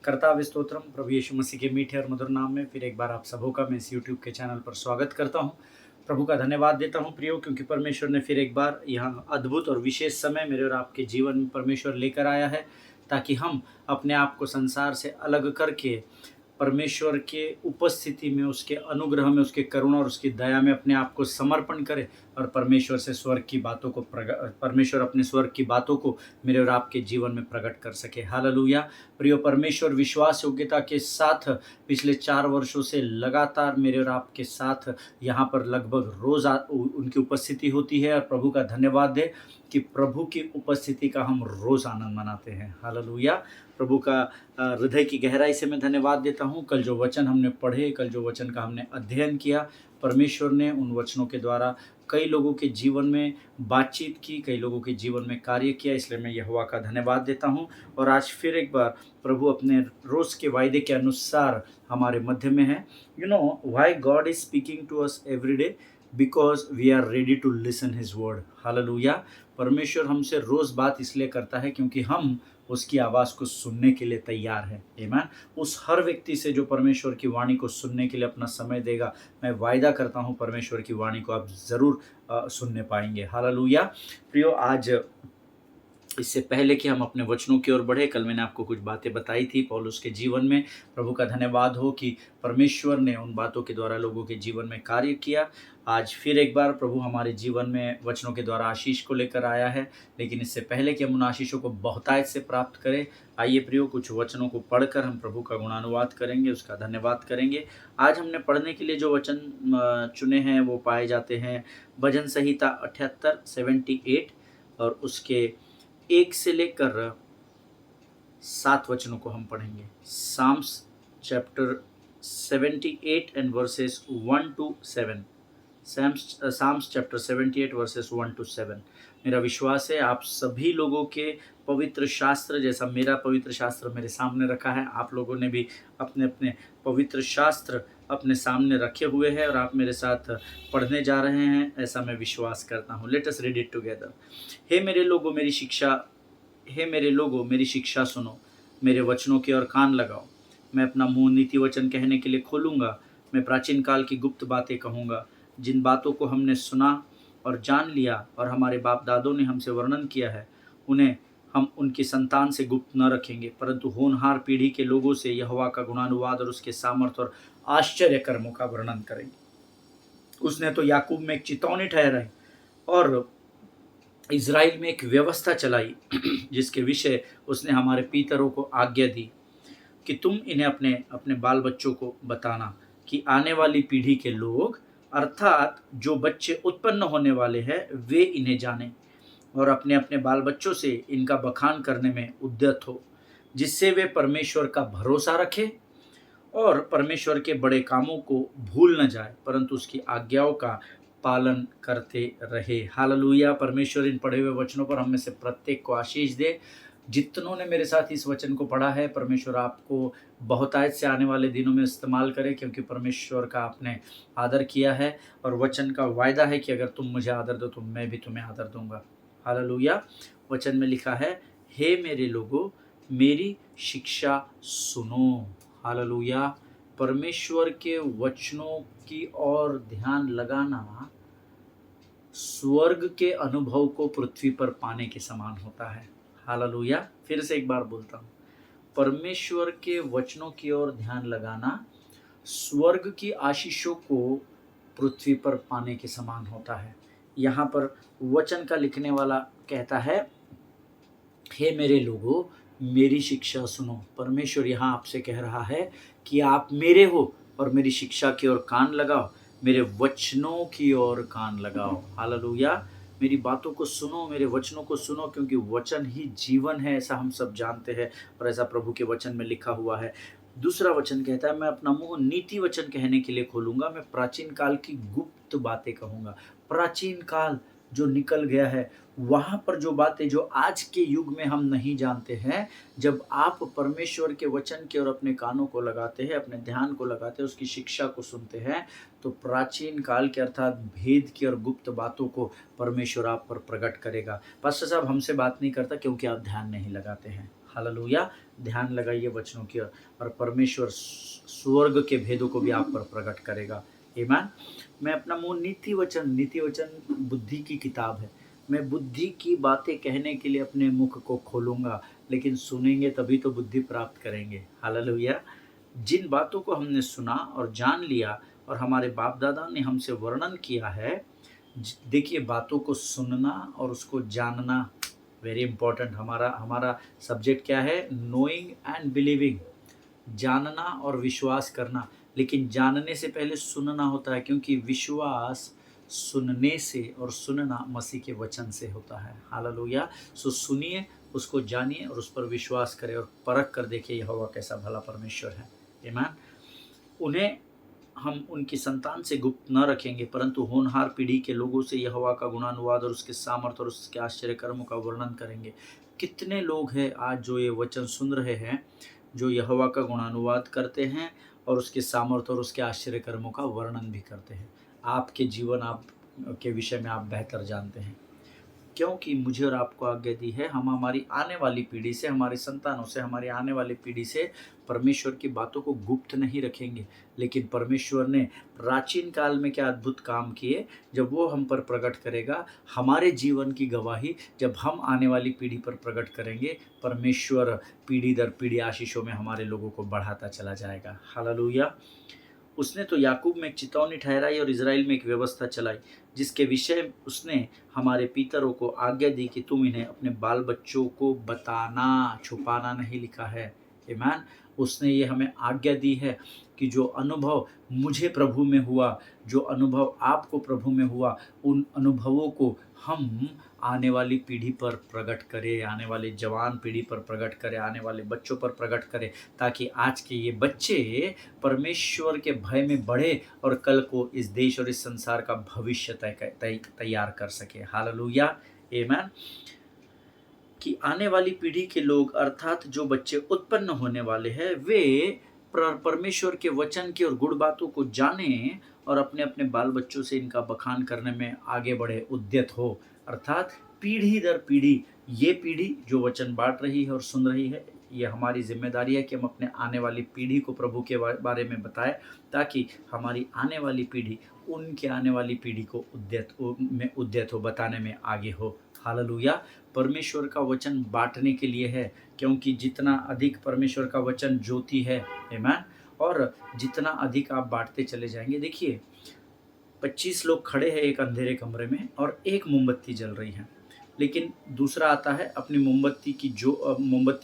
कर्ताव्य स्तोत्रम प्रभु यीशु मसीह के मीठे और मधुर नाम में फिर एक बार आप सबों का मैं इस यूट्यूब के चैनल पर स्वागत करता हूं। प्रभु का धन्यवाद देता हूं प्रियो, क्योंकि परमेश्वर ने फिर एक बार यहाँ अद्भुत और विशेष समय मेरे और आपके जीवन में परमेश्वर लेकर आया है, ताकि हम अपने आप को संसार से अलग करके परमेश्वर के उपस्थिति में, उसके अनुग्रह में, उसके करुणा और उसकी दया में अपने आप को समर्पण करें और परमेश्वर से स्वर्ग की बातों को परमेश्वर अपने स्वर्ग की बातों को मेरे और आपके जीवन में प्रकट कर सके। हालेलुया। प्रियो, परमेश्वर विश्वास योग्यता के साथ पिछले 4 वर्षों से लगातार मेरे और आपके साथ यहाँ पर लगभग रोज उनकी उपस्थिति होती है, और प्रभु का धन्यवाद दे कि प्रभु की उपस्थिति का हम रोज आनंद मनाते हैं। हालेलुया। प्रभु का हृदय की गहराई से मैं धन्यवाद देता हूँ। कल जो वचन हमने पढ़े, कल जो वचन का हमने अध्ययन किया, परमेश्वर ने उन वचनों के द्वारा कई लोगों के जीवन में बातचीत की, कई लोगों के जीवन में कार्य किया, इसलिए मैं यहोवा का धन्यवाद देता हूँ। और आज फिर एक बार प्रभु अपने रोज़ के वायदे के अनुसार हमारे मध्य में है। You know why God is speaking to us every day, because we are ready to listen his word. Hallelujah. परमेश्वर हमसे रोज़ बात इसलिए करता है क्योंकि हम उसकी आवाज़ को सुनने के लिए तैयार है। आमीन। उस हर व्यक्ति से जो परमेश्वर की वाणी को सुनने के लिए अपना समय देगा, मैं वायदा करता हूँ परमेश्वर की वाणी को आप ज़रूर सुनने पाएंगे। हालेलुया। प्रियो, आज इससे पहले कि हम अपने वचनों की ओर बढ़े, कल मैंने आपको कुछ बातें बताई थी पौलुस के जीवन में। प्रभु का धन्यवाद हो कि परमेश्वर ने उन बातों के द्वारा लोगों के जीवन में कार्य किया। आज फिर एक बार प्रभु हमारे जीवन में वचनों के द्वारा आशीष को लेकर आया है, लेकिन इससे पहले कि हम उन आशीषों को बहुतायत से प्राप्त करें, आइए प्रियो कुछ वचनों को पढ़कर हम प्रभु का गुणानुवाद करेंगे, उसका धन्यवाद करेंगे। आज हमने पढ़ने के लिए जो वचन चुने हैं वो पाए जाते हैं भजन संहिता 78, 78 और उसके 1 से लेकर 7 वचनों को हम पढ़ेंगे। Psalms chapter 78 and verses 1 to 7। Psalms chapter 78 verses 1 to 7। मेरा विश्वास है आप सभी लोगों के पवित्र शास्त्र, जैसा मेरा पवित्र शास्त्र मेरे सामने रखा है, आप लोगों ने भी अपने अपने पवित्र शास्त्र अपने सामने रखे हुए हैं और आप मेरे साथ पढ़ने जा रहे हैं, ऐसा मैं विश्वास करता हूँ। Let us read it together. हे मेरे लोगों मेरी शिक्षा सुनो, मेरे वचनों की ओर कान लगाओ। मैं अपना मुंह नीति वचन कहने के लिए खोलूँगा। मैं प्राचीन काल की गुप्त बातें कहूँगा, जिन बातों को हमने सुना और जान लिया और हमारे बाप दादों ने हमसे वर्णन किया है, उन्हें हम उनकी संतान से गुप्त न रखेंगे, परंतु होनहार पीढ़ी के लोगों से यहोवा का गुणानुवाद और उसके सामर्थ और आश्चर्य कर्मों का वर्णन करेंगे। उसने तो याकूब में एक चितौनी ठहराई और इज़राइल में एक व्यवस्था चलाई, जिसके विषय उसने हमारे पितरों को आज्ञा दी कि तुम इन्हें अपने अपने बाल बच्चों को बताना, कि आने वाली पीढ़ी के लोग, अर्थात जो बच्चे उत्पन्न होने वाले हैं, वे इन्हें जाने और अपने अपने बाल बच्चों से इनका बखान करने में उद्यत हो, जिससे वे परमेश्वर का भरोसा रखें और परमेश्वर के बड़े कामों को भूल न जाए, परंतु उसकी आज्ञाओं का पालन करते रहे। हालेलुया। परमेश्वर इन पढ़े हुए वचनों पर हम में से प्रत्येक को आशीष दे। जितनों ने मेरे साथ इस वचन को पढ़ा है, परमेश्वर आपको बहुतायत से आने वाले दिनों में इस्तेमाल करे, क्योंकि परमेश्वर का आपने आदर किया है और वचन का वायदा है कि अगर तुम मुझे आदर दो तो मैं भी तुम्हें आदर दूंगा। हालेलुया। वचन में लिखा है, हे मेरे लोगों मेरी शिक्षा सुनो। हालेलुया। परमेश्वर के वचनों की ओर ध्यान लगाना स्वर्ग के अनुभव को पृथ्वी पर पाने के समान होता है। हालेलुया। फिर से एक बार बोलता हूँ, परमेश्वर के वचनों की ओर ध्यान लगाना स्वर्ग की आशीषों को पृथ्वी पर पाने के समान होता है। यहाँ पर वचन का लिखने वाला कहता है, हे मेरे लोगों मेरी शिक्षा सुनो। परमेश्वर यहाँ आपसे कह रहा है कि आप मेरे हो और मेरी शिक्षा की ओर कान लगाओ, मेरे वचनों की ओर कान लगाओ। हालेलुया। मेरी बातों को सुनो, मेरे वचनों को सुनो, क्योंकि वचन ही जीवन है, ऐसा हम सब जानते हैं और ऐसा प्रभु के वचन में लिखा हुआ है। दूसरा वचन कहता है, मैं अपना मुंह नीति वचन कहने के लिए खोलूंगा, मैं प्राचीन काल की गुप्त बातें कहूंगा। प्राचीन काल जो निकल गया है, वहाँ पर जो बातें जो आज के युग में हम नहीं जानते हैं, जब आप परमेश्वर के वचन के और अपने कानों को लगाते हैं, अपने ध्यान को लगाते हैं, उसकी शिक्षा को सुनते हैं, तो प्राचीन काल के अर्थात भेद की और गुप्त बातों को परमेश्वर आप पर प्रकट करेगा। पास्टर साहब हमसे बात नहीं करता क्योंकि आप ध्यान नहीं लगाते हैं। हालेलुया। ध्यान लगाइए वचनों की ओर, और परमेश्वर स्वर्ग के भेदों को भी आप पर प्रकट करेगा। आमीन। मैं अपना मुंह नीति वचन बुद्धि की किताब है, मैं बुद्धि की बातें कहने के लिए अपने मुख को खोलूंगा, लेकिन सुनेंगे तभी तो बुद्धि प्राप्त करेंगे। हालेलुया। जिन बातों को हमने सुना और जान लिया और हमारे बाप दादा ने हमसे वर्णन किया है, देखिए बातों को सुनना और उसको जानना वेरी इंपॉर्टेंट। हमारा हमारा सब्जेक्ट क्या है? नोइंग एंड बिलीविंग, जानना और विश्वास करना। लेकिन जानने से पहले सुनना होता है, क्योंकि विश्वास सुनने से और सुनना मसीह के वचन से होता है। हालेलुया। सो सुनिए, उसको जानिए और उस पर विश्वास करें और परख कर देखिए यहोवा कैसा भला परमेश्वर है। आमीन। उन्हें हम उनकी संतान से गुप्त न रखेंगे, परंतु होनहार पीढ़ी के लोगों से यहोवा का गुणानुवाद और उसके सामर्थ और उसके आश्चर्य कर्मों का वर्णन करेंगे। कितने लोग हैं आज जो ये वचन सुन रहे हैं, जो यहोवा का गुणानुवाद करते हैं और उसके सामर्थ और उसके आश्चर्य कर्मों का वर्णन भी करते हैं। आपके जीवन आप के विषय में आप बेहतर जानते हैं, क्योंकि मुझे और आपको आज्ञा दी है, हम हमारी आने वाली पीढ़ी से, हमारी संतानों से, हमारी आने वाली पीढ़ी से परमेश्वर की बातों को गुप्त नहीं रखेंगे। लेकिन परमेश्वर ने प्राचीन काल में क्या अद्भुत काम किए, जब वो हम पर प्रकट करेगा, हमारे जीवन की गवाही जब हम आने वाली पीढ़ी पर प्रकट करेंगे, परमेश्वर पीढ़ी दर पीढ़ी आशीषों में हमारे लोगों को बढ़ाता चला जाएगा। हालेलुया। उसने तो याकूब में एक चितौनी ठहराई और इज़राइल में एक व्यवस्था चलाई, जिसके विषय उसने हमारे पितरों को आज्ञा दी कि तुम इन्हें अपने बाल बच्चों को बताना, छुपाना नहीं लिखा है। आमीन। उसने ये हमें आज्ञा दी है कि जो अनुभव मुझे प्रभु में हुआ, जो अनुभव आपको प्रभु में हुआ, उन अनुभवों को हम आने वाली पीढ़ी पर प्रकट करें, आने वाले जवान पीढ़ी पर प्रकट करें, आने वाले बच्चों पर प्रकट करें, ताकि आज के ये बच्चे परमेश्वर के भय में बढ़े और कल को इस देश और इस संसार का भविष्य तैयार कर सके। हालेलुया। आमीन। कि आने वाली पीढ़ी के लोग, अर्थात जो बच्चे उत्पन्न होने वाले हैं, वे परमेश्वर के वचन की और गुड़ बातों को जाने और अपने अपने बाल बच्चों से इनका बखान करने में आगे बढ़े, उद्यत हो। अर्थात पीढ़ी दर पीढ़ी, ये पीढ़ी जो वचन बांट रही है और सुन रही है, ये हमारी जिम्मेदारी है कि हम अपने आने वाली पीढ़ी को प्रभु के बारे में बताएं, ताकि हमारी आने वाली पीढ़ी उनके आने वाली पीढ़ी को उद्यत हो, बताने में आगे हो। हालेलुया। परमेश्वर का वचन बांटने के लिए है, क्योंकि जितना अधिक परमेश्वर का वचन ज्योति है, आमीन, और जितना अधिक आप बांटते चले जाएंगे। देखिए 25 लोग खड़े हैं एक अंधेरे कमरे में और एक मोमबत्ती जल रही है, लेकिन दूसरा आता है अपनी मोमबत्ती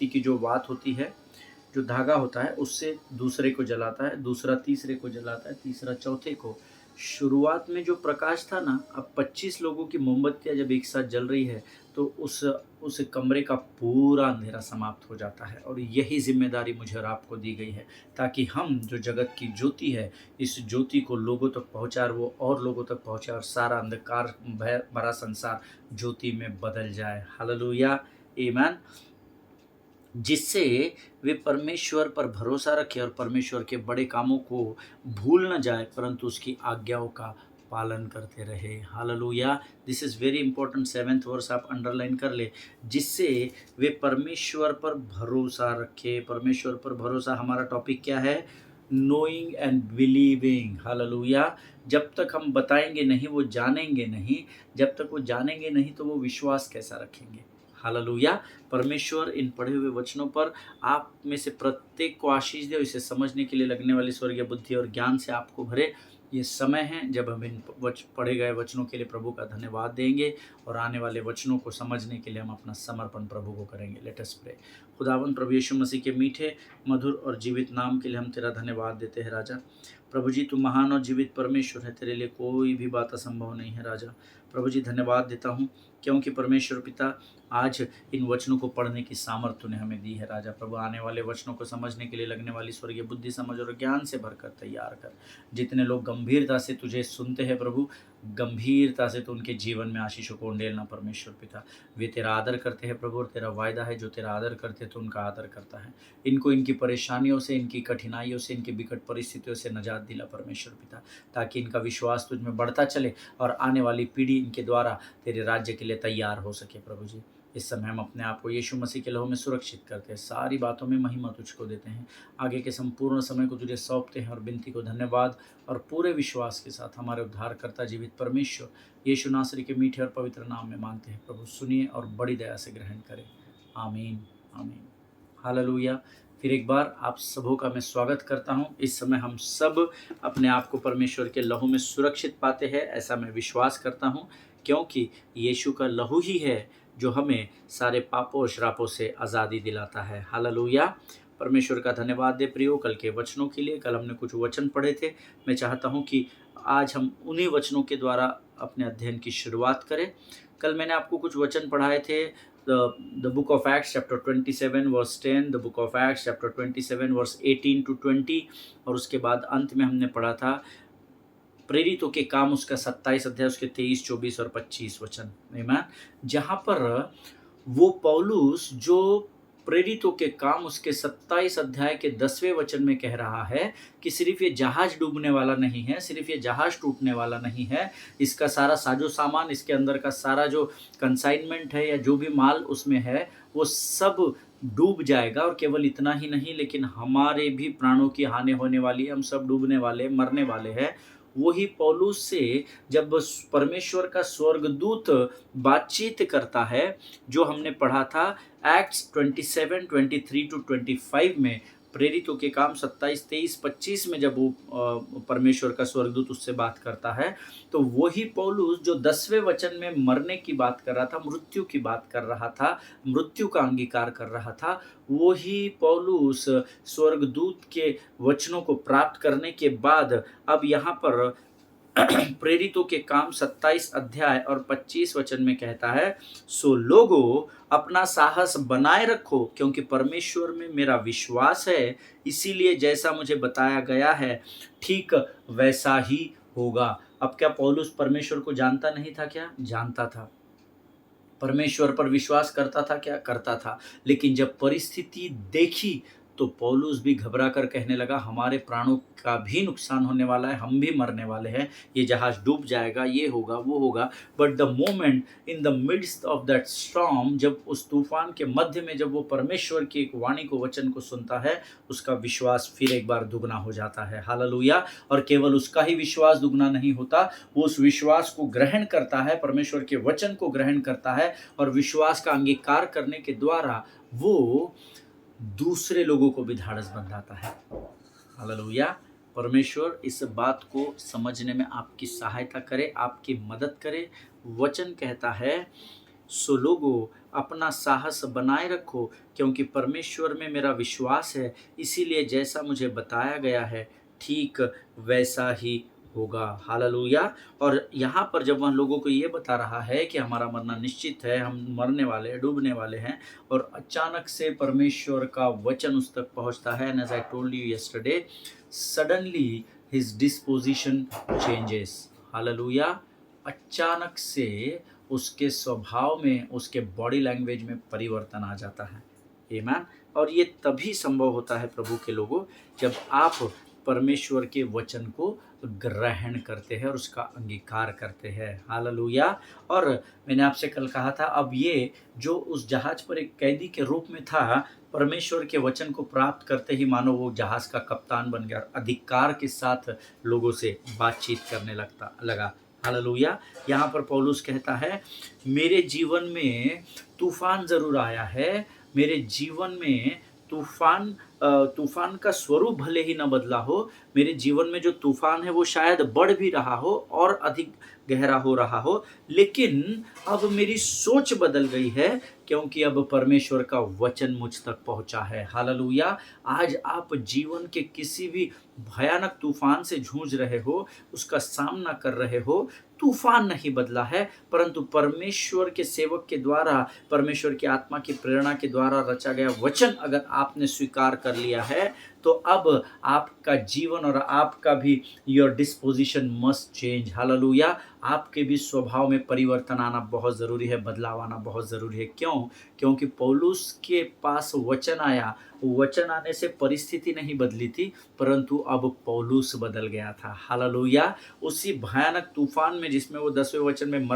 की जो बात होती है, जो धागा होता है, उससे दूसरे को जलाता है, दूसरा तीसरे को जलाता है, तीसरा चौथे को। शुरुआत में जो प्रकाश था ना, अब 25 लोगों की मोमबत्तियाँ जब एक साथ जल रही है, तो उस कमरे का पूरा अंधेरा समाप्त हो जाता है। और यही जिम्मेदारी मुझे और आपको दी गई है, ताकि हम जो जगत की ज्योति है, इस ज्योति को लोगों तक पहुँचाए, वो और लोगों तक पहुँचाए और सारा अंधकार भरा संसार ज्योति में बदल जाए। हालेलुया। आमीन। जिससे वे परमेश्वर पर भरोसा रखें और परमेश्वर के बड़े कामों को भूल न जाए, परंतु उसकी आज्ञाओं का पालन करते रहे। Hallelujah. This is very important. 7th verse आप अंडरलाइन कर ले। जिससे वे परमेश्वर पर भरोसा रखें। परमेश्वर पर भरोसा, हमारा टॉपिक क्या है? Knowing and believing. हालेलुया। जब तक हम बताएंगे नहीं, वो जानेंगे नहीं। जब तक वो जानेंगे नहीं, तो वो विश्वास कैसा रखेंगे? हालेलुया। परमेश्वर इन पढ़े हुए वचनों पर आप में से प्रत्येक को आशीष दे, इसे समझने के लिए लगने वाली स्वर्गीय बुद्धि और ज्ञान से आपको भरे। ये समय है जब हम इन पढ़े गए वचनों के लिए प्रभु का धन्यवाद देंगे और आने वाले वचनों को समझने के लिए हम अपना समर्पण प्रभु को करेंगे। Let us pray. खुदावन प्रभु यीशु मसीह के मीठे, मधुर और जीवित नाम के लिए हम तेरा धन्यवाद देते हैं राजा। प्रभु जी, तू महान और जीवित परमेश्वर है, तेरे लिए कोई भी बात असंभव नहीं है राजा। प्रभु जी, धन्यवाद देता हूँ, क्योंकि परमेश्वर पिता आज इन वचनों को पढ़ने की सामर्थ्य तूने हमें दी है राजा। प्रभु, आने वाले वचनों को समझने के लिए लगने वाली स्वर्गीय बुद्धि, समझ और ज्ञान से भरकर तैयार कर। जितने लोग गंभीरता से तुझे सुनते हैं प्रभु, गंभीरता से तो उनके जीवन में आशीषों को उंडेलना परमेश्वर पिता। वे तेरा आदर करते हैं प्रभु, और तेरा वायदा है जो तेरा आदर करते हैं तो उनका आदर करता है। इनको इनकी परेशानियों से, इनकी कठिनाइयों से, इनकी विकट परिस्थितियों से निजात दिला परमेश्वर पिता, ताकि इनका विश्वास तुझ में बढ़ता चले और आने वाली पीढ़ी इनके द्वारा तेरे राज्य के लिए तैयार हो सके प्रभु जी। इस समय हम अपने आप को यीशु मसीह के लहू में सुरक्षित करते हैं, सारी बातों में महिमा तुझको देते हैं। आगे के संपूर्ण समय को तुझे सौंपते हैं और विनती को धन्यवाद और पूरे विश्वास के साथ हमारे उद्धारकर्ता जीवित परमेश्वर यीशु नासरी के मीठे और पवित्र नाम में मांगते हैं। प्रभु सुनिए और बड़ी दया से ग्रहण करें। आमीन आमीन। हालेलुया। फिर एक बार आप सबों का मैं स्वागत करता हूं। इस समय हम सब अपने आप को परमेश्वर के लहू में सुरक्षित पाते हैं, ऐसा मैं विश्वास करता हूं, क्योंकि यीशु का लहू ही है जो हमें सारे पापों और श्रापों से आज़ादी दिलाता है। हालेलुया। परमेश्वर का धन्यवाद दे प्रियो कल के वचनों के लिए। कल हमने कुछ वचन पढ़े थे। मैं चाहता हूं कि आज हम उन्हीं वचनों के द्वारा अपने अध्ययन की शुरुआत करें। कल मैंने आपको कुछ वचन पढ़ाए थे, the book of Acts chapter 27 verse 10, the book of Acts chapter 27 verse 18 to 20, और उसके बाद अंत में हमने पढ़ा था प्रेरितों के काम उसका 27 अध्याय उसके 23, 24 और 25 वचन, आमीन। जहाँ पर वो पौलुस जो प्रेरितों के काम उसके 27 अध्याय के 10वें वचन में कह रहा है कि सिर्फ ये जहाज डूबने वाला नहीं है, सिर्फ ये जहाज टूटने वाला नहीं है, इसका सारा साजो सामान, इसके अंदर का सारा जो कंसाइनमेंट है या जो भी माल उसमें है वो सब डूब जाएगा। और केवल इतना ही नहीं, लेकिन हमारे भी प्राणों की हानि होने वाली है, हम सब डूबने वाले, मरने वाले हैं। वही पौलुस से जब परमेश्वर का स्वर्गदूत बातचीत करता है, जो हमने पढ़ा था एक्ट्स 27, 23 to 25 में, प्रेरितों के काम 27, 23, 25 में जब वो परमेश्वर का स्वर्गदूत उससे बात करता है, तो वही पौलुस जो 10वें वचन में मरने की बात कर रहा था, मृत्यु की बात कर रहा था, मृत्यु का अंगीकार कर रहा था, वही पौलुस स्वर्गदूत के वचनों को प्राप्त करने के बाद अब यहाँ पर प्रेरितों के काम 27 अध्याय और 25 वचन में कहता है, सो लोगों अपना साहस बनाए रखो, क्योंकि परमेश्वर में मेरा विश्वास है, इसीलिए जैसा मुझे बताया गया है ठीक वैसा ही होगा। अब क्या पौलुस परमेश्वर को जानता नहीं था? क्या जानता था। परमेश्वर पर विश्वास करता था, क्या करता था। लेकिन जब परिस्थिति देखी तो पौलुस भी घबरा कर कहने लगा, हमारे प्राणों का भी नुकसान होने वाला है, हम भी मरने वाले हैं, ये जहाज डूब जाएगा, ये होगा, वो होगा। But the moment in the midst of that storm, जब उस तूफान के मध्य में जब वो परमेश्वर की एक वाणी को, वचन को सुनता है, उसका विश्वास फिर एक बार दुगना हो जाता है। हालेलुया। और केवल उसका ही विश्वास दुगना नहीं होता, वो उस विश्वास को ग्रहण करता है, परमेश्वर के वचन को ग्रहण करता है, और विश्वास का अंगीकार करने के द्वारा वो दूसरे लोगों को भी ढाढ़स बंधाता है। हालेलुया। परमेश्वर इस बात को समझने में आपकी सहायता करे, आपकी मदद करे। वचन कहता है, सो लोगों अपना साहस बनाए रखो, क्योंकि परमेश्वर में मेरा विश्वास है, इसीलिए जैसा मुझे बताया गया है ठीक वैसा ही होगा। हालेलुया। और यहाँ पर जब वह लोगों को ये बता रहा है कि हमारा मरना निश्चित है, हम मरने वाले, डूबने वाले हैं, और अचानक से परमेश्वर का वचन उस तक पहुँचता है, as I told you yesterday, suddenly his disposition changes. Hallelujah. अचानक से उसके स्वभाव में, उसके बॉडी लैंग्वेज में परिवर्तन आ जाता है। आमीन। और ये तभी संभव होता है प्रभु के लोगों, जब आप परमेश्वर के वचन को ग्रहण करते हैं और उसका अंगीकार करते हैं। हालेलुया। और मैंने आपसे कल कहा था, अब ये जो उस जहाज पर एक कैदी के रूप में था, परमेश्वर के वचन को प्राप्त करते ही मानो वो जहाज का कप्तान बन गया, अधिकार के साथ लोगों से बातचीत करने लगा। हालेलुया। यहाँ पर पौलुस कहता है, मेरे जीवन में तूफान जरूर आया है, मेरे जीवन में तूफान का स्वरूप भले ही न बदला हो, मेरे जीवन में जो तूफान है वो शायद बढ़ भी रहा हो और अधिक गहरा हो रहा हो, लेकिन अब मेरी सोच बदल गई है, क्योंकि अब परमेश्वर का वचन मुझ तक पहुंचा है। हालेलुया। आज आप जीवन के किसी भी भयानक तूफान से जूझ रहे हो, उसका सामना कर रहे हो, तूफान नहीं बदला है, परंतु परमेश्वर के सेवक के द्वारा, परमेश्वर की आत्मा की प्रेरणा के द्वारा रचा गया वचन अगर आपने स्वीकार कर लिया है, तो अब आपका जीवन और आपका भी your disposition must change. Hallelujah. आपके भी स्वभाव में परिवर्तन आना बहुत ज़रूरी है, बदलाव आना बहुत ज़रूरी है। क्यों? क्योंकि पौलुस के पास वचन आया, वचन आने से परिस्थिति नहीं बदली थी, परंतु अब पौलुस बदल गया था। हालेलुया। उसी भयानक तूफान में जिसमें वो 10वें वचन में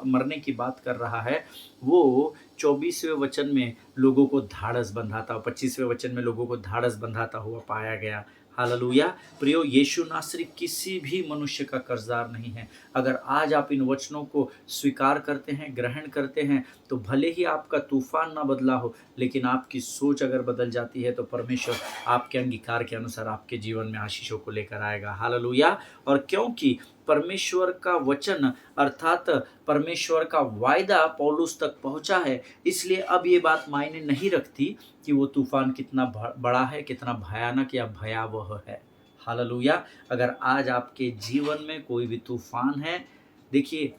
मरने की बात कर रहा है, वो 24वें वचन में लोगों को धाड़स बंधाता, 25वें वचन में लोगों को धाड़स बंधाता हुआ पाया गया। हालेलुया। प्रियो, यीशु नासरी किसी भी मनुष्य का कर्जदार नहीं है। अगर आज आप इन वचनों को स्वीकार करते हैं, ग्रहण करते हैं, तो भले ही आपका तूफान ना बदला हो, लेकिन आपकी सोच अगर बदल जाती है तो परमेश्वर आपके अंगीकार के अनुसार आपके जीवन में आशीषों को लेकर आएगा। हालेलुया। और क्योंकि परमेश्वर का वचन अर्थात परमेश्वर का वायदा पौलुस तक पहुंचा है, इसलिए अब ये बात मायने नहीं रखती कि वो तूफान कितना बड़ा है, कितना भयानक या भयावह है। हालेलुया। अगर आज आपके जीवन में कोई भी तूफान है, देखिए,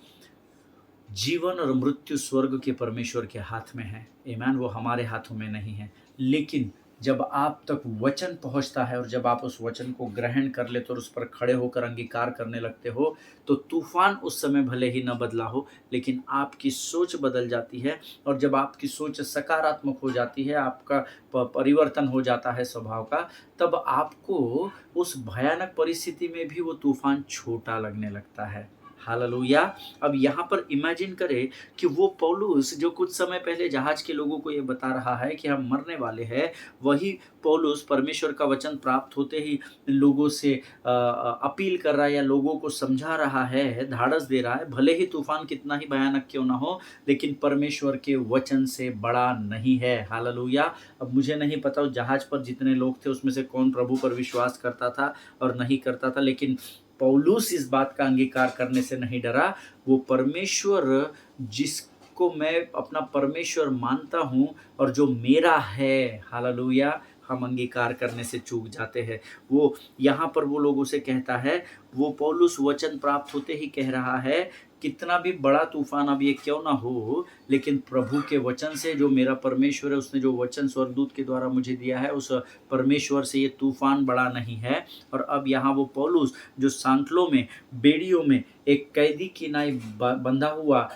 जीवन और मृत्यु स्वर्ग के परमेश्वर के हाथ में है। आमीन। वो हमारे हाथों में नहीं है। लेकिन जब आप तक वचन पहुंचता है और जब आप उस वचन को ग्रहण कर लेते हो और उस पर खड़े होकर अंगीकार करने लगते हो, तो तूफान उस समय भले ही न बदला हो, लेकिन आपकी सोच बदल जाती है। और जब आपकी सोच सकारात्मक हो जाती है, आपका परिवर्तन हो जाता है स्वभाव का, तब आपको उस भयानक परिस्थिति में भी वो तूफान छोटा लगने लगता है। हालेलुया। अब यहाँ पर इमेजिन करें कि वो पौलुस जो कुछ समय पहले जहाज के लोगों को ये बता रहा है कि हम मरने वाले हैं, वही पौलुस परमेश्वर का वचन प्राप्त होते ही लोगों से अपील कर रहा है या लोगों को समझा रहा है, धाड़स दे रहा है। भले ही तूफान कितना ही भयानक क्यों ना हो, लेकिन परमेश्वर के वचन से बड़ा नहीं है। हालेलुया। अब मुझे नहीं पता उस जहाज पर जितने लोग थे उसमें से कौन प्रभु पर विश्वास करता था और नहीं करता था, लेकिन पौलुस इस बात का अंगीकार करने से नहीं डरा। वो परमेश्वर जिसको मैं अपना परमेश्वर मानता हूँ और जो मेरा है, हालेलुया, हम अंगीकार करने से चूक जाते हैं। वो यहाँ पर वो लोगों से कहता है, वो पौलुस वचन प्राप्त होते ही कह रहा है, कितना भी बड़ा तूफान अब ये क्यों ना हो, लेकिन प्रभु के वचन से, जो मेरा परमेश्वर है, उसने जो वचन स्वर्गदूत के द्वारा मुझे दिया है, उस परमेश्वर से ये तूफान बड़ा नहीं है। और अब यहाँ वो पौलुस जो सांकलों में, बेड़ियों में एक कैदी की नाई बंधा हुआ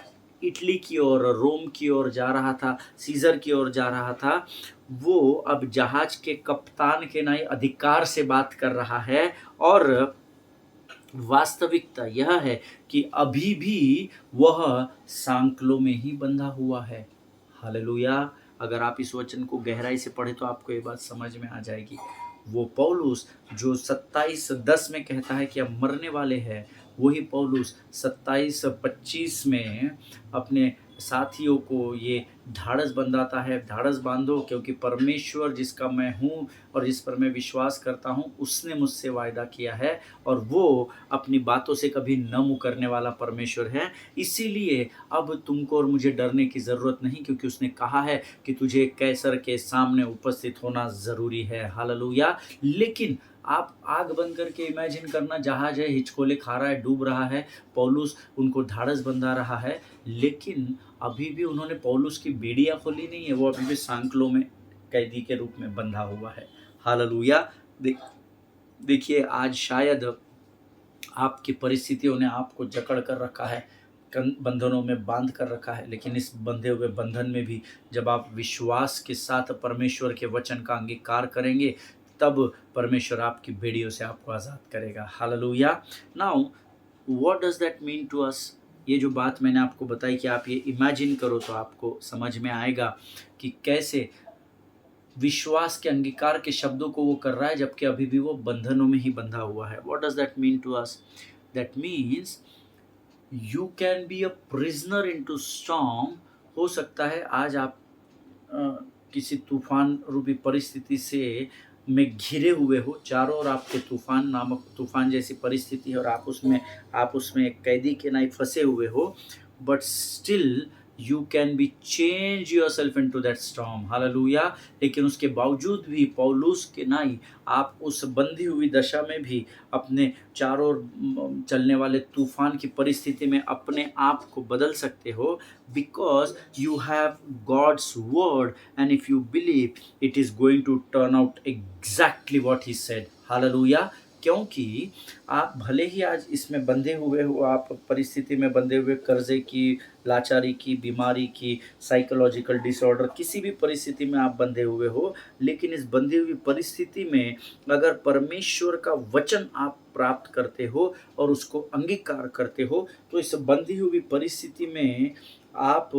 इटली की ओर, रोम की ओर जा रहा था, सीजर की ओर जा रहा था, वो अब जहाज के कप्तान के नाई अधिकार से बात कर रहा है। और वास्तविकता यह है कि अभी भी वह सांकलों में ही बंधा हुआ है। हालेलुया। अगर आप इस वचन को गहराई से पढ़े तो आपको ये बात समझ में आ जाएगी। वो पौलुस जो 27:10 में कहता है कि अब मरने वाले हैं, वही पौलुस 27:25 में अपने साथियों को ये ढाढ़स बंधाता है, ढाढ़स बांधो, क्योंकि परमेश्वर जिसका मैं हूँ और जिस पर मैं विश्वास करता हूँ, उसने मुझसे वायदा किया है और वो अपनी बातों से कभी न मुकरने वाला परमेश्वर है। इसीलिए अब तुमको और मुझे डरने की ज़रूरत नहीं, क्योंकि उसने कहा है कि तुझे कैसर के सामने उपस्थित होना ज़रूरी है। हालेलुया। लेकिन आप आग बंद करके इमेजिन करना, जहाज है, हिचकोले खा रहा है, डूब रहा है, पौलुस उनको ढाढ़स बंधा रहा है, लेकिन अभी भी उन्होंने पौलुस की बेड़ियां खोली नहीं है। वो अभी भी सांकलों में कैदी के रूप में बंधा हुआ है। हालेलुया। देखिए, आज शायद आपकी परिस्थितियों ने आपको जकड़ कर रखा है, बंधनों में बांध कर रखा है, लेकिन इस बंधे हुए बंधन में भी जब आप विश्वास के साथ परमेश्वर के वचन का अंगीकार करेंगे, तब परमेश्वर आपकी बेड़ियों से आपको आज़ाद करेगा। Hallelujah. Now what does that mean to us? ये जो बात मैंने आपको बताई कि आप ये इमेजिन करो तो आपको समझ में आएगा कि कैसे विश्वास के अंगीकार के शब्दों को वो कर रहा है, जबकि अभी भी वो बंधनों में ही बंधा हुआ है। What does that mean to us? That means you can be a prisoner into storm. हो सकता है आज आप किसी तूफान रूपी परिस्थिति से में घिरे हुए हो, चारों ओर आपके तूफान जैसी परिस्थिति है और आप उसमें एक कैदी के नाई फंसे हुए हो, but still you can be change yourself into that storm, hallelujah. लेकिन उसके बावजूद भी पौलुस के नाई आप उस बंधी हुई दशा में भी अपने चारों ओर चलने वाले तूफान की परिस्थिति में अपने आप को बदल सकते हो, because you have God's word and if you believe it is going to turn out exactly what he said, hallelujah. क्योंकि आप भले ही आज इसमें बंधे हुए हो, आप परिस्थिति में बंधे हुए, कर्जे की, लाचारी की, बीमारी की, साइकोलॉजिकल डिसऑर्डर, किसी भी परिस्थिति में आप बंधे हुए हो, लेकिन इस बंधी हुई परिस्थिति में अगर परमेश्वर का वचन आप प्राप्त करते हो और उसको अंगीकार करते हो, तो इस बंधी हुई परिस्थिति में आप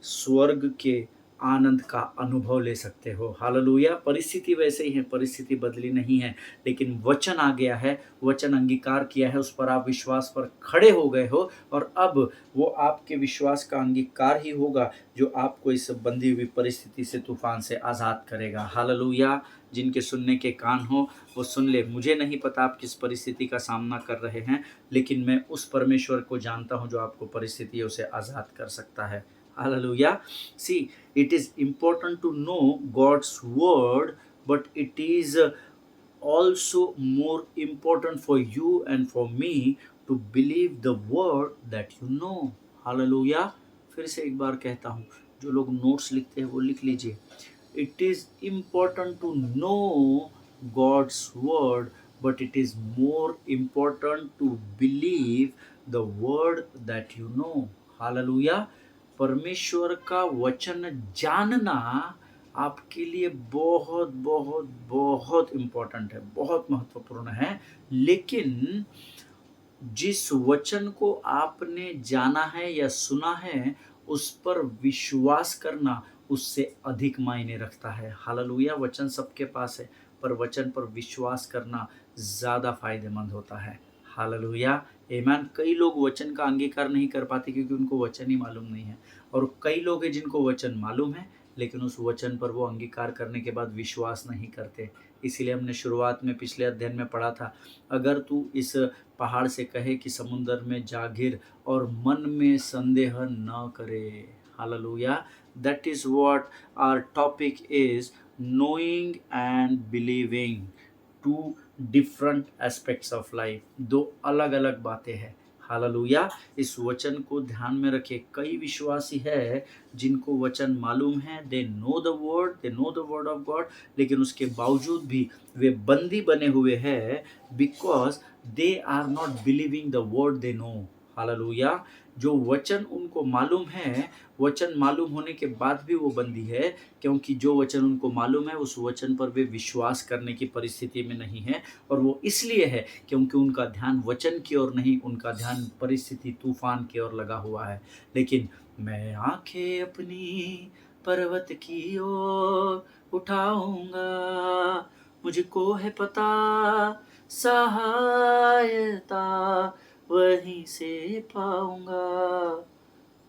स्वर्ग के आनंद का अनुभव ले सकते हो, हालेलुया। परिस्थिति वैसे ही है, परिस्थिति बदली नहीं है, लेकिन वचन आ गया है, वचन अंगीकार किया है, उस पर आप विश्वास पर खड़े हो गए हो, और अब वो आपके विश्वास का अंगीकार ही होगा जो आपको इस बंधी हुई परिस्थिति से, तूफान से आज़ाद करेगा, हालेलुया। जिनके सुनने के कान हो वो सुन ले। मुझे नहीं पता आप किस परिस्थिति का सामना कर रहे हैं, लेकिन मैं उस परमेश्वर को जानता हूं जो आपको परिस्थितियों से आज़ाद कर सकता है, hallelujah. See, it is important to know God's word, but it is also more important for you and for me to believe the word that you know, hallelujah। फिर से एक बार कहता हूँ, जो लोग नोट्स लिखते हैं वो लिख लीजिए। It is important to know God's word, but it is more important to believe the word that you know, hallelujah। परमेश्वर का वचन जानना आपके लिए बहुत बहुत बहुत इम्पोर्टेंट है, बहुत महत्वपूर्ण है। लेकिन जिस वचन को आपने जाना है या सुना है, उस पर विश्वास करना उससे अधिक मायने रखता है, हालेलुया। वचन सबके पास है, पर वचन पर विश्वास करना ज़्यादा फायदेमंद होता है, हालेलुया, आमीन। कई लोग वचन का अंगीकार नहीं कर पाते क्योंकि उनको वचन ही मालूम नहीं है, और कई लोग हैं जिनको वचन मालूम है, लेकिन उस वचन पर वो अंगीकार करने के बाद विश्वास नहीं करते। इसीलिए हमने शुरुआत में पिछले अध्ययन में पढ़ा था, अगर तू इस पहाड़ से कहे कि समुंदर में जा गिर और मन में संदेह न करे, hallelujah. That is what our topic is, knowing and believing, two different aspects of life, दो अलग अलग बातें हैं, हालेलुया। इस वचन को ध्यान में रखिए। कई विश्वासी है जिनको वचन मालूम है, they know the word of God, लेकिन उसके बावजूद भी वे बंदी बने हुए हैं, because they are not believing the word they know, hallelujah. जो वचन उनको मालूम है, वचन मालूम होने के बाद भी वो बंदी है, क्योंकि जो वचन उनको मालूम है उस वचन पर वे विश्वास करने की परिस्थिति में नहीं है, और वो इसलिए है क्योंकि उनका ध्यान वचन की ओर नहीं, उनका ध्यान परिस्थिति, तूफान की ओर लगा हुआ है। लेकिन मैं आंखें अपनी पर्वत की ओर उठाऊंगा, मुझको है पता सहायता वहीं से पाऊंगा,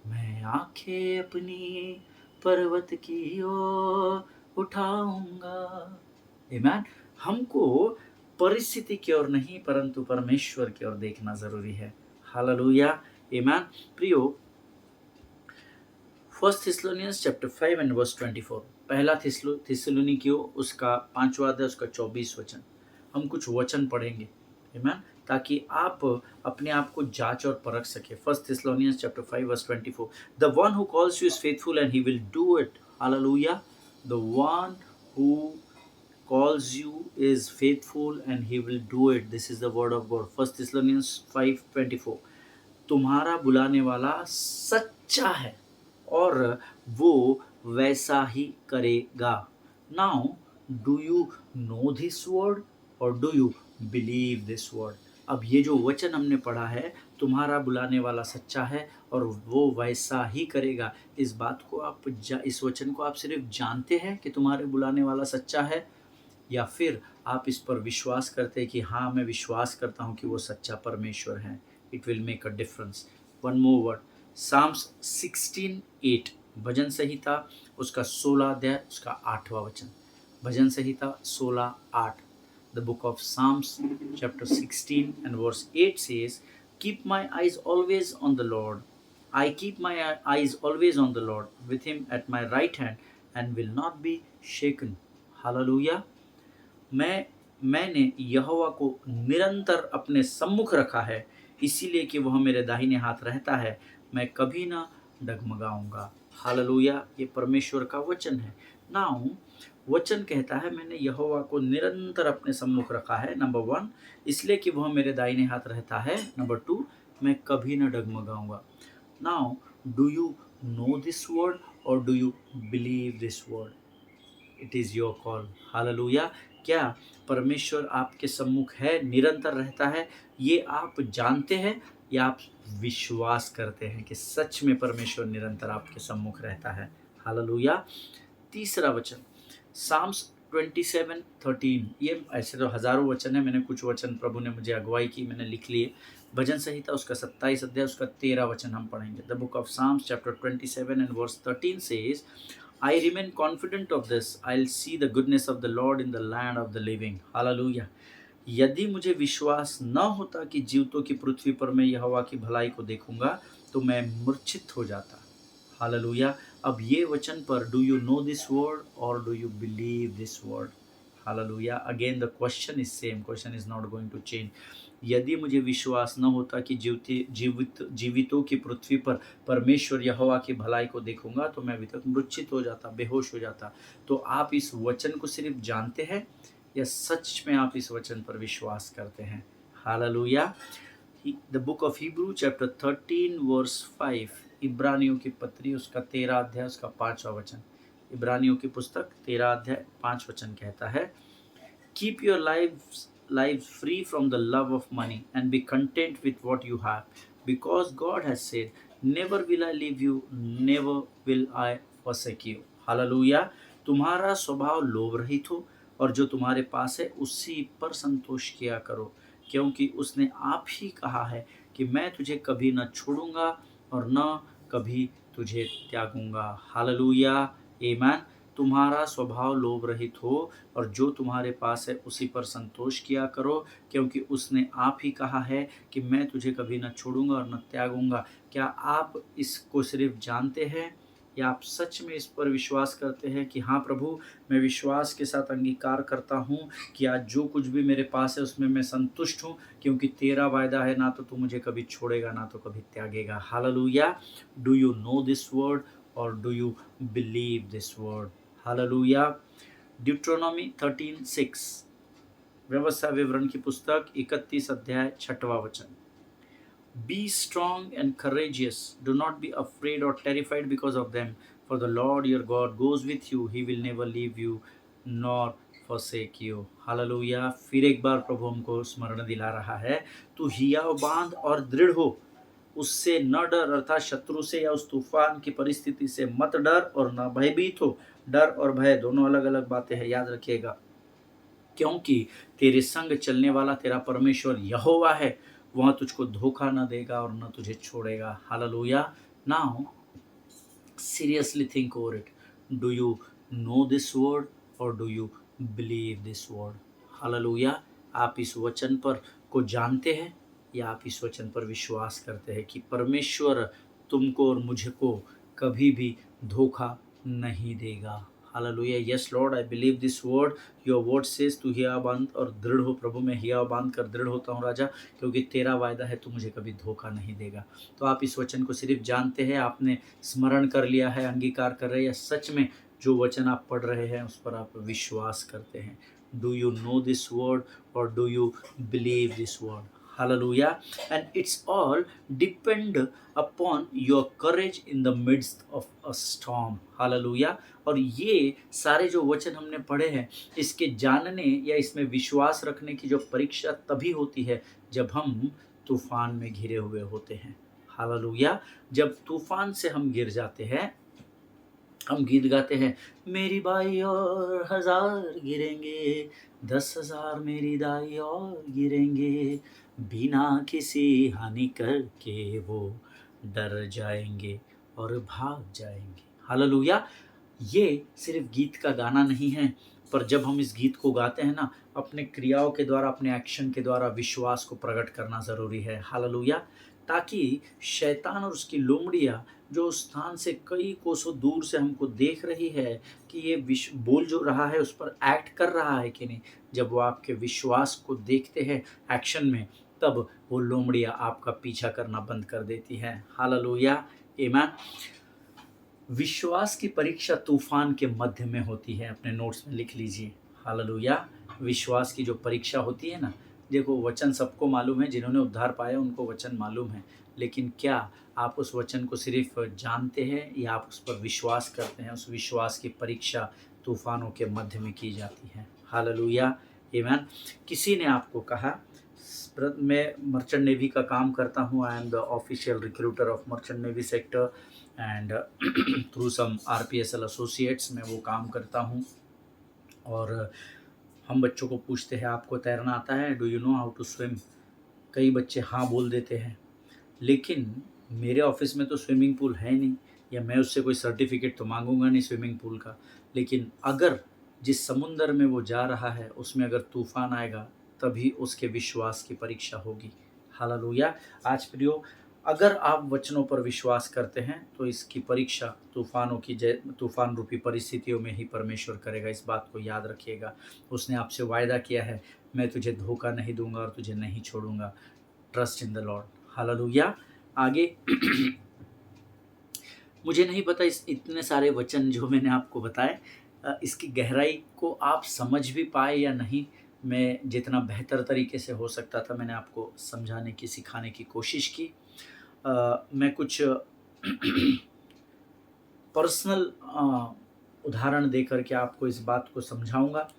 मैं आंखें अपनी पर्वत की ओर उठाऊंगा, आमीन। हमको परिस्थिति की ओर नहीं परंतु परमेश्वर की ओर देखना जरूरी है, हालेलुया, आमीन। प्रियो, 1 Thessalonians chapter 5 and verse 24, पहला थिस्सलुनीकियों उसका 5वां अध्याय उसका 24 वचन, हम कुछ वचन पढ़ेंगे, आमीन, ताकि आप अपने आप को जांच और परख सके। 1 Thessalonians chapter 5 verse 24, the one who calls you is faithful and he will do it, hallelujah। The one who calls you is faithful and he will do it, this is the word of God। 1 Thessalonians 5:24, तुम्हारा बुलाने वाला सच्चा है और वो वैसा ही करेगा। Now do you know this word और do you believe this word. अब ये जो वचन हमने पढ़ा है, तुम्हारा बुलाने वाला सच्चा है और वो वैसा ही करेगा, इस बात को आप इस वचन को आप सिर्फ जानते हैं कि तुम्हारे बुलाने वाला सच्चा है, या फिर आप इस पर विश्वास करते हैं कि हाँ मैं विश्वास करता हूँ कि वो सच्चा परमेश्वर है। It will make a difference. One more word, Psalms 16:8, भजन संहिता उसका 16 अध्याय उसका 8वां वचन, भजन संहिता 16:8। The book of Psalms chapter 16 and verse 8 says, keep my eyes always on the Lord, I keep my eyes always on the Lord, with him at my right hand, and will not be shaken. Hallelujah. मैंने यहोवा को निरंतर अपने सम्मुख रखा है, इसीलिए कि वह मेरे दाहिने हाथ रहता है, मैं कभी ना डगमगाऊंगा। हालेलुया। ये परमेश्वर का वचन है। नाउ वचन कहता है मैंने यहोवा को निरंतर अपने सम्मुख रखा है, नंबर 1, इसलिए कि वह मेरे दाहिने हाथ रहता है, नंबर 2, मैं कभी ना डगमगाऊंगा। Now do you know this word और do you believe this word? It is your call. Hallelujah. क्या परमेश्वर आपके सम्मुख है, निरंतर रहता है, ये आप जानते हैं या आप विश्वास करते हैं कि सच में परमेश्वर निरंतर आपके सम्मुख रहता है? हालेलुया। तीसरा वचन साम्स 27:13। ये ऐसे तो हजारों वचन है, मैंने कुछ वचन प्रभु ने मुझे अगुवाई की, मैंने लिख लिए। भजन संहिता उसका 27 अध्याय उसका 13 वचन हम पढ़ेंगे। The book of Psalms chapter 27 and verse 13 says, I remain confident of this. I'll see the goodness of the Lord in the land of the living. Hallelujah. यदि मुझे विश्वास न होता कि जीवतों की पृथ्वी पर मैं यहोवा की भलाई को देखूंगा, तो मैं मूर्छित हो जाता। हालेलुया। अब ये वचन पर do you know this word और do you believe this word? Hallelujah. Again the question is same, question is not going to change. यदि मुझे विश्वास न होता कि जीवितों की पृथ्वी पर परमेश्वर यहोवा की भलाई को देखूंगा, तो मैं अभी तक मूर्छित हो जाता, बेहोश हो जाता। तो आप इस वचन को सिर्फ जानते हैं या सच में आप इस वचन पर विश्वास करते हैं? Hallelujah. The book of Hebrew chapter 13 verse 5, इब्रानियों की पत्री उसका 13 अध्याय उसका 5वां वचन। इब्रानियों की पुस्तक 13 अध्याय 5 वचन कहता है, keep your lives free from the love of money and be content with what you have, because God has said, never will I leave you, never will I forsake you. Hallelujah. तुम्हारा स्वभाव लोभ रहित हो और जो तुम्हारे पास है उसी पर संतोष किया करो, क्योंकि उसने आप ही कहा है कि मैं तुझे कभी न छोड़ूंगा और न कभी तुझे त्यागूंगा। हालेलुया। आमीन। तुम्हारा स्वभाव लोभ रहित हो और जो तुम्हारे पास है उसी पर संतोष किया करो, क्योंकि उसने आप ही कहा है कि मैं तुझे कभी न छोड़ूंगा और न त्यागूंगा। क्या आप इसको सिर्फ जानते हैं या आप सच में इस पर विश्वास करते हैं कि हाँ प्रभु, मैं विश्वास के साथ अंगीकार करता हूँ कि आज जो कुछ भी मेरे पास है उसमें मैं संतुष्ट हूँ, क्योंकि तेरा वायदा है ना तो तू मुझे कभी छोड़ेगा ना तो कभी त्यागेगा। Hallelujah. Do you know this word और do you believe this word? Hallelujah. Deuteronomy 13:6, व्यवस्था विवरण की पुस्तक 31 अध्याय 6वां वचन। Be strong and courageous. Do not be afraid or terrified because of them. For the Lord your God goes with you. He will never leave you nor forsake you. Hallelujah. फिर एक बार प्रभु हमको स्मरण दिला रहा है, तू हियाव बांध और दृढ़ हो, उससे न डर, अर्थात शत्रु से या उस तूफान की परिस्थिति से मत डर और न भयभीत हो। डर और भय दोनों अलग अलग बातें हैं, याद रखिएगा। क्योंकि तेरे संग चलने वाला तेरा परमेश्वर यहोवा है, वह तुझको धोखा न देगा और न तुझे छोड़ेगा। Hallelujah. Now seriously think over it. Do you know this word और do you believe this word? Hallelujah. आप इस वचन पर को जानते हैं या आप इस वचन पर विश्वास करते हैं कि परमेश्वर तुमको और मुझको कभी भी धोखा नहीं देगा? Hallelujah. Yes Lord, I believe this word. Your word says तू हिया बांध और दृढ़ हो। प्रभु मैं हिया बांध कर दृढ़ होता हूँ राजा, क्योंकि तेरा वायदा है, तू मुझे कभी धोखा नहीं देगा। तो आप इस वचन को सिर्फ जानते हैं, आपने स्मरण कर लिया है, अंगीकार कर रहे हैं, या सच में जो वचन आप पढ़ रहे हैं उस पर आप विश्वास करते हैं? Do you know this word और do you believe this word? Hallelujah. And it's all depend upon your courage in the midst of a storm. Hallelujah. और ये सारे जो वचन हमने पढ़े हैं, इसके जानने या इसमें विश्वास रखने की जो परीक्षा तभी होती है जब हम तूफान में घिरे हुए होते हैं। हालेलुया। जब तूफान से हम गिर जाते हैं, हम गीत गाते हैं, मेरी बाई और 1000 गिरेंगे, 10,000 मेरी दाई और गिरेंगे, बिना किसी हानि करके वो डर जाएंगे और भाग जाएंगे। हालेलुया। ये सिर्फ गीत का गाना नहीं है, पर जब हम इस गीत को गाते हैं ना, अपने क्रियाओं के द्वारा, अपने एक्शन के द्वारा विश्वास को प्रकट करना ज़रूरी है। हालेलुया। ताकि शैतान और उसकी लोमड़ियाँ जो उस स्थान से कई कोसों दूर से हमको देख रही है कि ये बोल जो रहा है उस पर एक्ट कर रहा है कि नहीं, जब वो आपके विश्वास को देखते हैं एक्शन में, तब वो लोमड़ियाँ आपका पीछा करना बंद कर देती हैं। हालेलुया, आमीन। विश्वास की परीक्षा तूफान के मध्य में होती है, अपने नोट्स में लिख लीजिए। हालेलुया। विश्वास की जो परीक्षा होती है ना, देखो वचन सबको मालूम है, जिन्होंने उद्धार पाया उनको वचन मालूम है, लेकिन क्या आप उस वचन को सिर्फ जानते हैं या आप उस पर विश्वास करते हैं? उस विश्वास की परीक्षा तूफानों के मध्य में की जाती है। हालेलुया, आमीन। किसी ने आपको कहा, मैं मर्चेंट नेवी का काम करता हूँ, I am the official recruiter of merchant navy sector and through some RPSL associates में वो काम करता हूँ। और हम बच्चों को पूछते हैं आपको तैरना आता है, do you know how to swim? कई बच्चे हाँ बोल देते हैं, लेकिन मेरे ऑफिस में तो स्विमिंग पूल है नहीं, या मैं उससे कोई सर्टिफिकेट तो मांगूंगा नहीं स्विमिंग पूल का। लेकिन अगर जिस समुंदर में वो जा रहा है उसमें अगर तूफान आएगा, तभी उसके विश्वास की परीक्षा होगी। हालेलुया। आज प्रियो, अगर आप वचनों पर विश्वास करते हैं तो इसकी परीक्षा तूफानों की तूफान रूपी परिस्थितियों में ही परमेश्वर करेगा। इस बात को याद रखिएगा। उसने आपसे वायदा किया है, मैं तुझे धोखा नहीं दूंगा और तुझे नहीं छोड़ूंगा। Trust in the Lord. Hallelujah. आगे मुझे नहीं पता इस इतने सारे वचन जो मैंने आपको बताए, इसकी गहराई को आप समझ भी पाए या नहीं। मैं जितना बेहतर तरीके से हो सकता था मैंने आपको समझाने की, सिखाने की कोशिश की। मैं कुछ पर्सनल उदाहरण देकर के आपको इस बात को समझाऊंगा।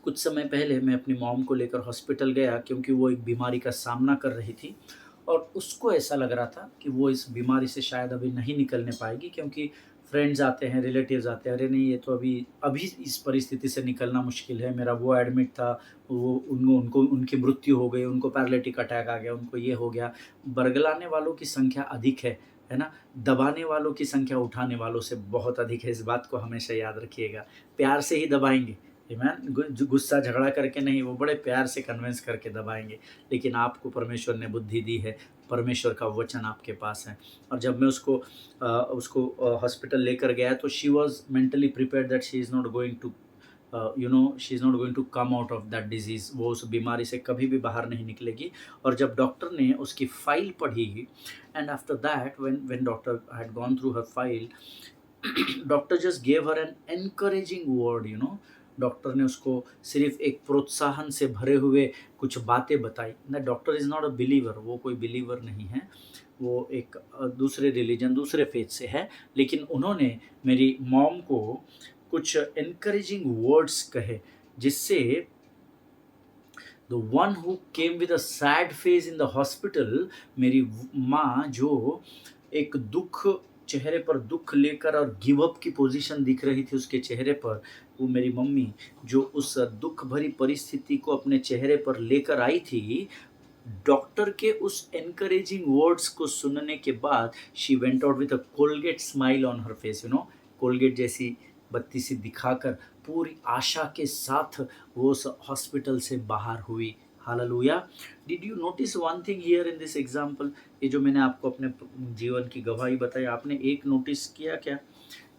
कुछ समय पहले मैं अपनी मॉम को लेकर हॉस्पिटल गया, क्योंकि वो एक बीमारी का सामना कर रही थी और उसको ऐसा लग रहा था कि वो इस बीमारी से शायद अभी नहीं निकलने पाएगी, क्योंकि फ्रेंड्स आते हैं, रिलेटिव्स आते हैं, अरे नहीं ये तो अभी अभी इस परिस्थिति से निकलना मुश्किल है। मेरा वो एडमिट था, वो उनको उनकी मृत्यु हो गई, उनको पैरालिटिक अटैक आ गया, उनको ये हो गया। बरगलाने वालों की संख्या अधिक है ना? दबाने वालों की संख्या उठाने वालों से बहुत अधिक है। इस बात को हमेशा याद रखिएगा। प्यार से ही दबाएंगे, आमीन। गुस्सा झगड़ा करके नहीं, वो बड़े प्यार से कन्विंस करके दबाएंगे। लेकिन आपको परमेश्वर ने बुद्धि दी है, परमेश्वर का वचन आपके पास है। और जब मैं उसको हॉस्पिटल लेकर गया तो she was mentally prepared that she is not going to she is not going to come out of that disease. वो उस बीमारी से कभी भी बाहर नहीं निकलेगी। और जब डॉक्टर ने उसकी फाइल पढ़ी, and after that when doctor had gone through her file, doctor just gave her an encouraging word. Doctor ने उसको सिर्फ एक प्रोत्साहन से भरे हुए कुछ बातें बताई। ना, doctor is not a believer, वो कोई बिलीवर नहीं है, वो एक दूसरे रिलीजन, दूसरे फेथ से है। लेकिन उन्होंने मेरी मॉम को कुछ एनकरेजिंग वर्ड्स कहे, जिससे the one who came with a sad face in the hospital, मेरी माँ जो एक चेहरे पर दुख लेकर और गिव अप की पोजीशन दिख रही थी उसके चेहरे पर, वो मेरी मम्मी जो उस दुख भरी परिस्थिति को अपने चेहरे पर लेकर आई थी, डॉक्टर के उस एनकरेजिंग वर्ड्स को सुनने के बाद she went out with a Colgate smile on her face. Colgate जैसी बत्ती सी दिखाकर पूरी आशा के साथ वो उस हॉस्पिटल से बाहर हुई। Hallelujah. Did you notice one thing here in this example? ये जो मैंने आपको अपने जीवन की गवाही बताई, आपने एक नोटिस किया क्या?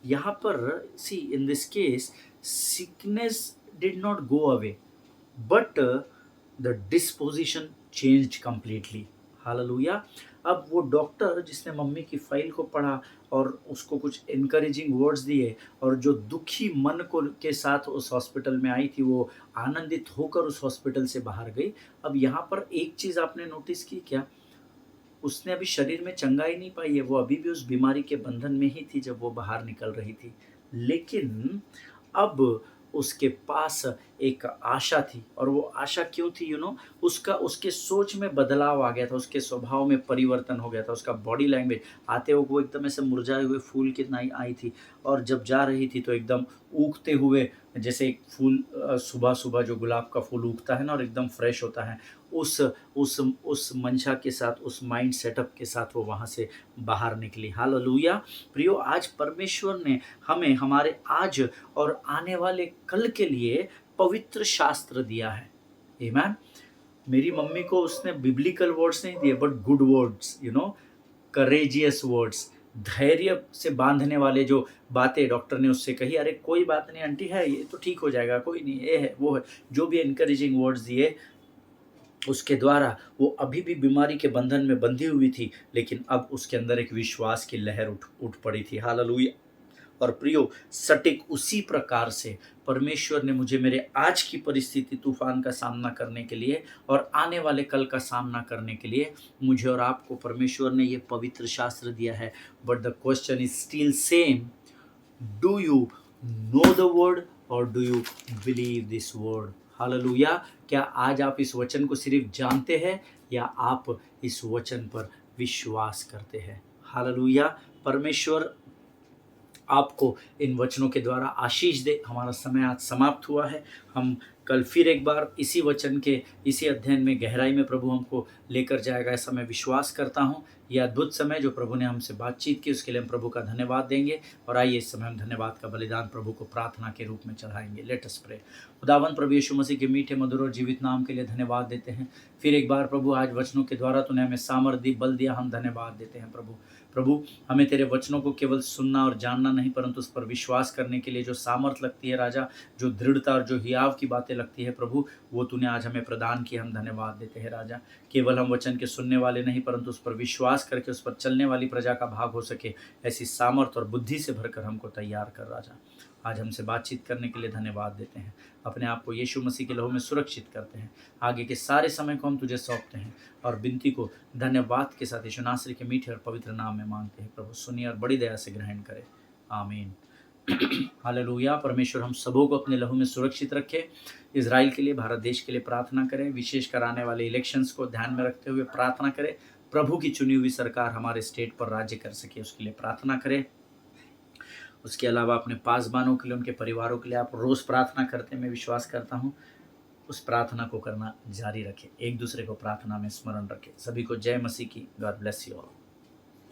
यहाँ पर see in this case sickness did not go away, but the disposition changed completely. Hallelujah. अब वो डॉक्टर जिसने मम्मी की फाइल को पढ़ा और उसको कुछ एनकरेजिंग वर्ड्स दिए, और जो दुखी मन को के साथ उस हॉस्पिटल में आई थी, वो आनंदित होकर उस हॉस्पिटल से बाहर गई। अब यहाँ पर एक चीज़ आपने नोटिस की क्या? उसने अभी शरीर में चंगाई नहीं पाई है, वो अभी भी उस बीमारी के बंधन में ही थी जब वो बाहर निकल रही थी। लेकिन अब उसके पास एक आशा थी, और वो आशा क्यों थी? उसका उसके सोच में बदलाव आ गया था, उसके स्वभाव में परिवर्तन हो गया था, उसका बॉडी लैंग्वेज आते वक्त वो एकदम ऐसे मुरझाए हुए फूल की तरह आई थी, और जब जा रही थी तो एकदम उगते हुए, जैसे एक फूल सुबह सुबह जो गुलाब का फूल उगता है ना और एकदम फ्रेश होता है, उस उस मंशा के साथ, उस माइंड सेटअप के साथ वो वहाँ से बाहर निकली। हालेलुया। प्रियो, आज परमेश्वर ने हमें हमारे आज और आने वाले कल के लिए पवित्र शास्त्र दिया है। आमीन। मेरी मम्मी को उसने बिब्लिकल वर्ड्स नहीं दिए, but good words, courageous words, धैर्य से बांधने वाले जो बातें डॉक्टर ने उससे कही, अरे कोई बात नहीं आंटी, है ये तो ठीक हो जाएगा, कोई नहीं, ये है वो है, जो भी एनकरेजिंग वर्ड्स दिए, उसके द्वारा वो अभी भी बीमारी के बंधन में बंधी हुई थी, लेकिन अब उसके अंदर एक विश्वास की लहर उठ उठ पड़ी थी। हालेलुया। और प्रियो, सटीक उसी प्रकार से परमेश्वर ने मुझे मेरे आज की परिस्थिति तूफान का सामना करने के लिए और आने वाले कल का सामना करने के लिए मुझे और आपको परमेश्वर ने ये पवित्र शास्त्र दिया है। But the question is still same, do you know the word और do you believe this word? Hallelujah. क्या आज आप इस वचन को सिर्फ जानते हैं या आप इस वचन पर विश्वास करते हैं? हालेलुया। परमेश्वर आपको इन वचनों के द्वारा आशीष दे। हमारा समय आज समाप्त हुआ है। हम कल फिर एक बार इसी वचन के इसी अध्ययन में गहराई में प्रभु हमको लेकर जाएगा, ऐसा मैं विश्वास करता हूँ। यह अद्भुत समय जो प्रभु ने हमसे बातचीत की, उसके लिए हम प्रभु का धन्यवाद देंगे। और आइए इस समय हम धन्यवाद का बलिदान प्रभु को प्रार्थना के रूप में चढ़ाएंगे। Late us pray. खुदावन प्रभु यीशु मसीह के मीठे मधुर और जीवित नाम के लिए धन्यवाद देते हैं। फिर एक बार प्रभु आज वचनों के द्वारा तूने हमें सामर्थ दी, बल दिया, हम धन्यवाद देते हैं प्रभु हमें तेरे वचनों को केवल सुनना और जानना नहीं, परंतु उस पर विश्वास करने के लिए जो सामर्थ लगती है राजा, जो दृढ़ता और जो हियाव की बातें लगती है प्रभु, वो तूने आज हमें प्रदान किया। हम धन्यवाद देते हैं राजा। केवल हम वचन के सुनने वाले नहीं, परंतु उस पर विश्वास करके उस पर चलने वाली प्रजा का भाग हो सके, ऐसी सामर्थ और बुद्धि से भरकर हमको तैयार कर राजा। आज हमसे बातचीत करने के लिए धन्यवाद देते हैं। अपने आप को यीशु मसीह के लहू में सुरक्षित करते हैं। आगे के सारे समय को हम तुझे सौंपते हैं और विनती को धन्यवाद के साथ यीशु नासरी के मीठे और पवित्र नाम में मांगते हैं। प्रभु सुनिए और बड़ी दया से ग्रहण करें। आमीन। हालेलुया। परमेश्वर हम सबों को अपने लहू में सुरक्षित रखे। इजराइल के लिए, भारत देश के लिए प्रार्थना करें। विशेषकर आने वाले इलेक्शंस को ध्यान में रखते हुए प्रार्थना करें। प्रभु की चुनी हुई सरकार हमारे स्टेट पर राज्य कर सके, उसके लिए प्रार्थना करें। उसके अलावा अपने पासबानों के लिए, उनके परिवारों के लिए आप रोज़ प्रार्थना करते हैं, मैं विश्वास करता हूँ। उस प्रार्थना को करना जारी रखें। एक दूसरे को प्रार्थना में स्मरण रखें। सभी को जय मसीह की। God bless you all.